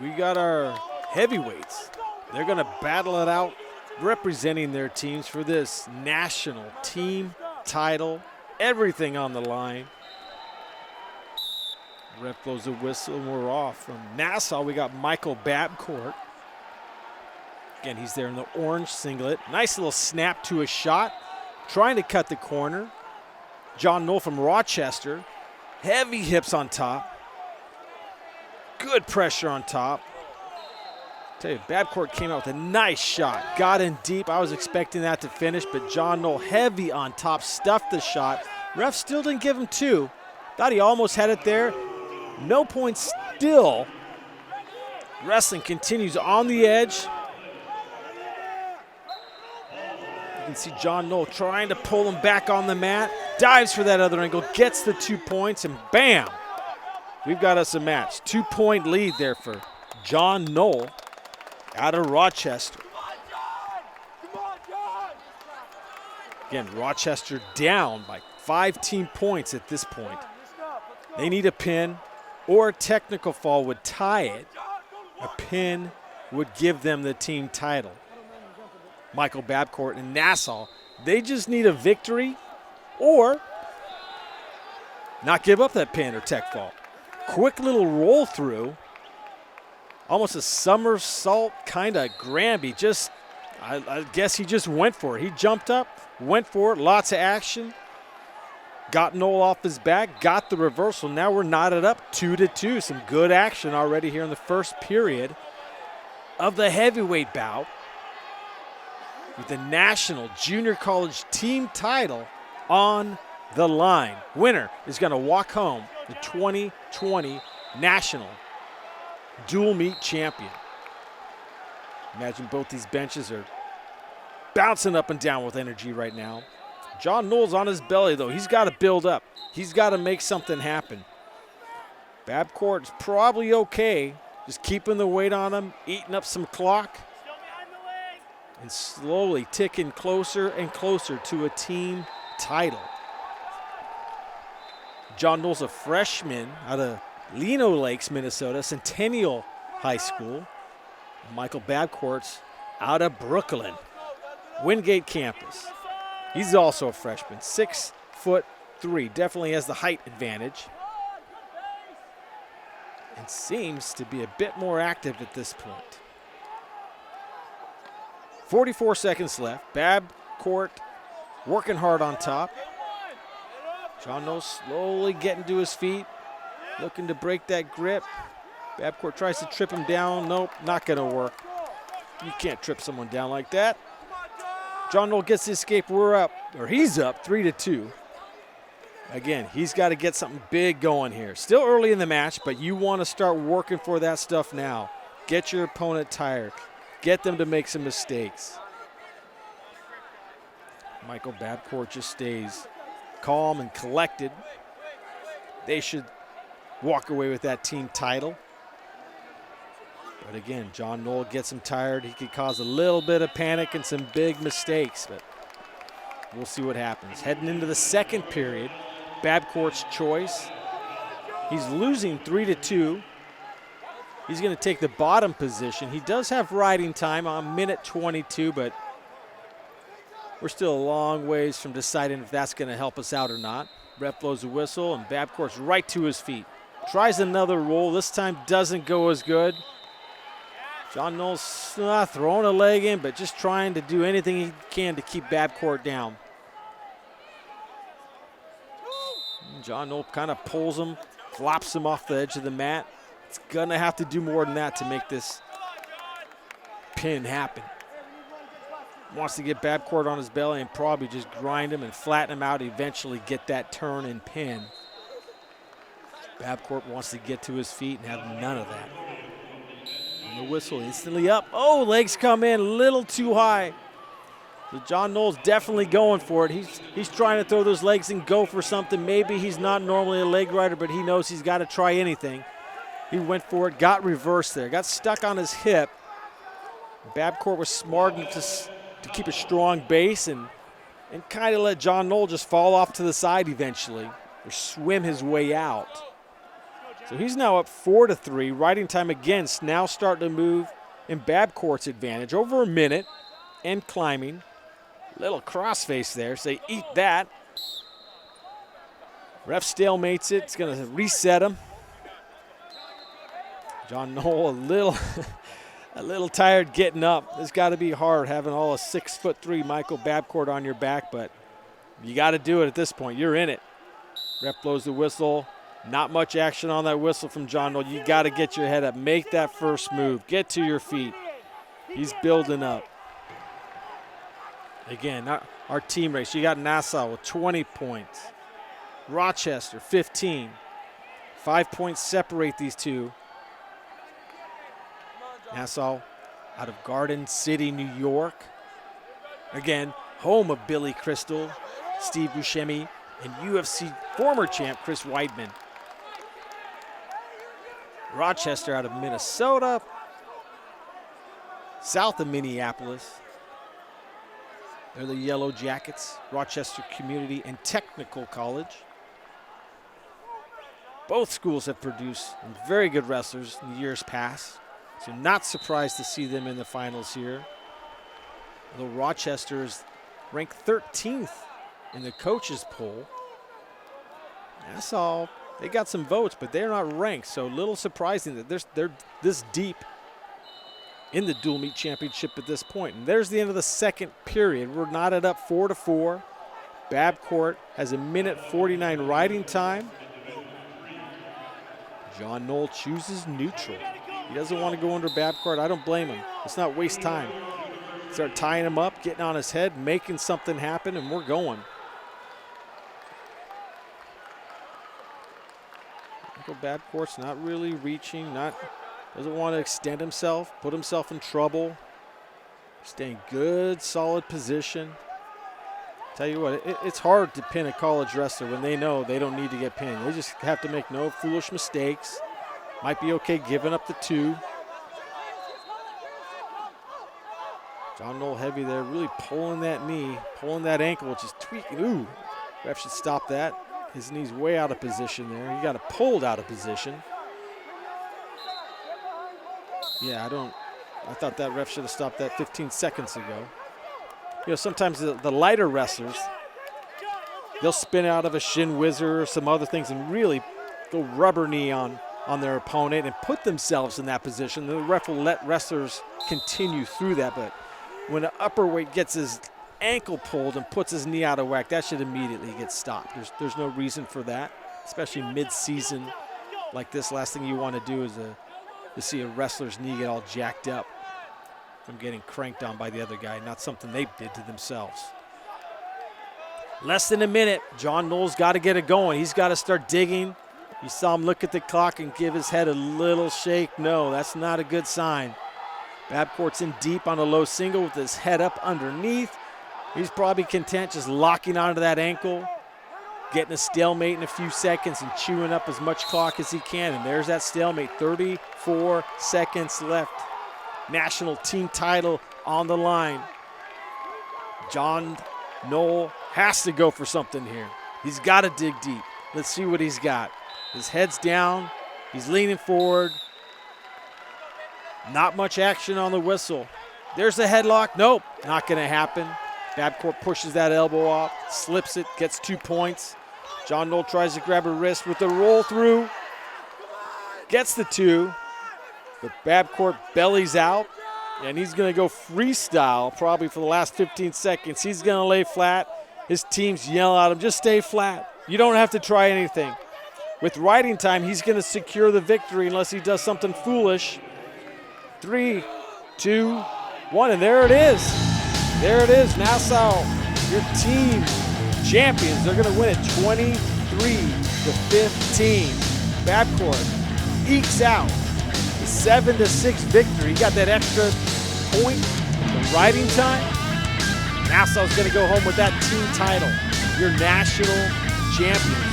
We got our heavyweights. They're going to battle it out, representing their teams for this national team title. Everything on the line. Ref blows a whistle and we're off. From Nassau, we got Michael Babcort. Again, he's there in the orange singlet. Nice little snap to a shot. Trying to cut the corner. John Noll from Rochester. Heavy hips on top. Good pressure on top. Tell you, Babcort came out with a nice shot. Got in deep. I was expecting that to finish, but John Noll heavy on top, stuffed the shot. Ref still didn't give him two. Thought he almost had it there. No points still. Wrestling continues on the edge. You can see John Noll trying to pull him back on the mat. Dives for that other angle, gets the 2 points, and bam! We've got us a match. 2-point lead there for John Noll out of Rochester. Again, Rochester down by 5 team points at this point. They need a pin or a technical fall would tie it. A pin would give them the team title. Michael Babcort and Nassau, they just need a victory or not give up that pin or tech fall. Quick little roll through. Almost a somersault kind of Granby. Just, I guess he just went for it. He jumped up, went for it, lots of action. Got Noll off his back, got the reversal. Now we're knotted up 2-2. Some good action already here in the first period of the heavyweight bout with the national junior college team title on the line. Winner is going to walk home the 2020 national dual meet champion. Imagine both these benches are bouncing up and down with energy right now. John Noll's on his belly, though. He's got to build up. He's got to make something happen. Babcort's probably okay, just keeping the weight on him, eating up some clock, and slowly ticking closer and closer to a team title. John Noll's a freshman out of Lino Lakes, Minnesota, Centennial High School. Michael Babcort's out of Brooklyn, Wingate campus. He's also a freshman, 6'3", definitely has the height advantage. And seems to be a bit more active at this point. 44 seconds left. Babcort working hard on top. John Noll slowly getting to his feet, looking to break that grip. Babcort tries to trip him down. Nope, not going to work. You can't trip someone down like that. John Noll gets the escape. We're up, or he's up 3-2. Again, he's got to get something big going here. Still early in the match, but you want to start working for that stuff now. Get your opponent tired. Get them to make some mistakes. Michael Babcort just stays calm and collected. They should walk away with that team title. But again, John Noll gets him tired. He could cause a little bit of panic and some big mistakes, but we'll see what happens. Heading into the second period, Babcort's choice. He's losing 3-2. He's going to take the bottom position. He does have riding time on minute 22, but we're still a long ways from deciding if that's going to help us out or not. Ref blows a whistle, and Babcort's right to his feet. Tries another roll. This time doesn't go as good. John Noll's not throwing a leg in, but just trying to do anything he can to keep Babcort down. And John Noll kind of pulls him, flops him off the edge of the mat. It's going to have to do more than that to make this pin happen. Wants to get Babcort on his belly and probably just grind him and flatten him out, eventually get that turn and pin. Babcort wants to get to his feet and have none of that. And the whistle instantly up. Oh, legs come in a little too high. So John Noll's definitely going for it. He's trying to throw those legs and go for something. Maybe he's not normally a leg rider, but he knows he's got to try anything. He went for it, got reversed there, got stuck on his hip. Babcort was smart enough to keep a strong base and kind of let John Noll just fall off to the side eventually or swim his way out. So he's now up 4-3. Riding time again now starting to move in Babcort's advantage. Over a minute and climbing. Little crossface there, so they eat that. Ref stalemates it. It's going to reset him. John Noll a little tired getting up. It's got to be hard having all a 6'3" Michael Babcort on your back, but you got to do it at this point. You're in it. Ref blows the whistle. Not much action on that whistle from John Noll. You got to get your head up. Make that first move. Get to your feet. He's building up. Again, our team race. You got Nassau with 20 points. Rochester, 15. 5 points separate these two. Nassau out of Garden City, New York. Again, home of Billy Crystal, Steve Buscemi, and UFC former champ Chris Weidman. Rochester out of Minnesota, south of Minneapolis. They're the Yellow Jackets, Rochester Community and Technical College. Both schools have produced very good wrestlers in years past, so not surprised to see them in the finals here. Although Rochester is ranked 13th in the coaches poll. Nassau, they got some votes, but they're not ranked, so a little surprising that they're this deep in the dual meet championship at this point. And there's the end of the second period. We're knotted up 4-4. Babcort has a minute 49 riding time. John Noll chooses neutral. He doesn't want to go under Babcort. I don't blame him. Let's not waste time. Start tying him up, getting on his head, making something happen, and we're going. Michael Babcort's not really reaching, doesn't want to extend himself, put himself in trouble. Staying good, solid position. Tell you what, it's hard to pin a college wrestler when they know they don't need to get pinned. They just have to make no foolish mistakes. Might be okay giving up the 2. John Noll heavy there, really pulling that knee, pulling that ankle, which is tweaking. Ooh, ref should stop that. His knee's way out of position there. He got it pulled out of position. Yeah, I thought that ref should have stopped that 15 seconds ago. You know, sometimes the lighter wrestlers, they'll spin out of a shin whizzer or some other things and really go rubber knee on their opponent and put themselves in that position. The ref will let wrestlers continue through that, but when an upper weight gets his ankle pulled and puts his knee out of whack, that should immediately get stopped. There's no reason for that, especially mid-season like this. Last thing you want to do is to see a wrestler's knee get all jacked up from getting cranked on by the other guy, not something they did to themselves. Less than a minute. John Noll's got to get it going. He's got to start digging. You saw him look at the clock and give his head a little shake. No, that's not a good sign. Babcort's in deep on a low single with his head up underneath. He's probably content just locking onto that ankle, getting a stalemate in a few seconds and chewing up as much clock as he can. And there's that stalemate, 34 seconds left. National team title on the line. John Noll has to go for something here. He's got to dig deep. Let's see what he's got. His head's down. He's leaning forward. Not much action on the whistle. There's the headlock. Nope, not going to happen. Babcort pushes that elbow off, slips it, gets 2 points. John Noll tries to grab a wrist with the roll through. Gets the 2. But Babcort bellies out, and he's going to go freestyle probably for the last 15 seconds. He's going to lay flat. His teams yell at him, just stay flat. You don't have to try anything. With riding time, he's going to secure the victory unless he does something foolish. 3, 2, 1, and there it is. There it is, Nassau, your team champions. They're going to win it 23-15. Babcort ekes out the 7-6 victory. He got that extra point, the riding time. Nassau's going to go home with that team title. Your national champions.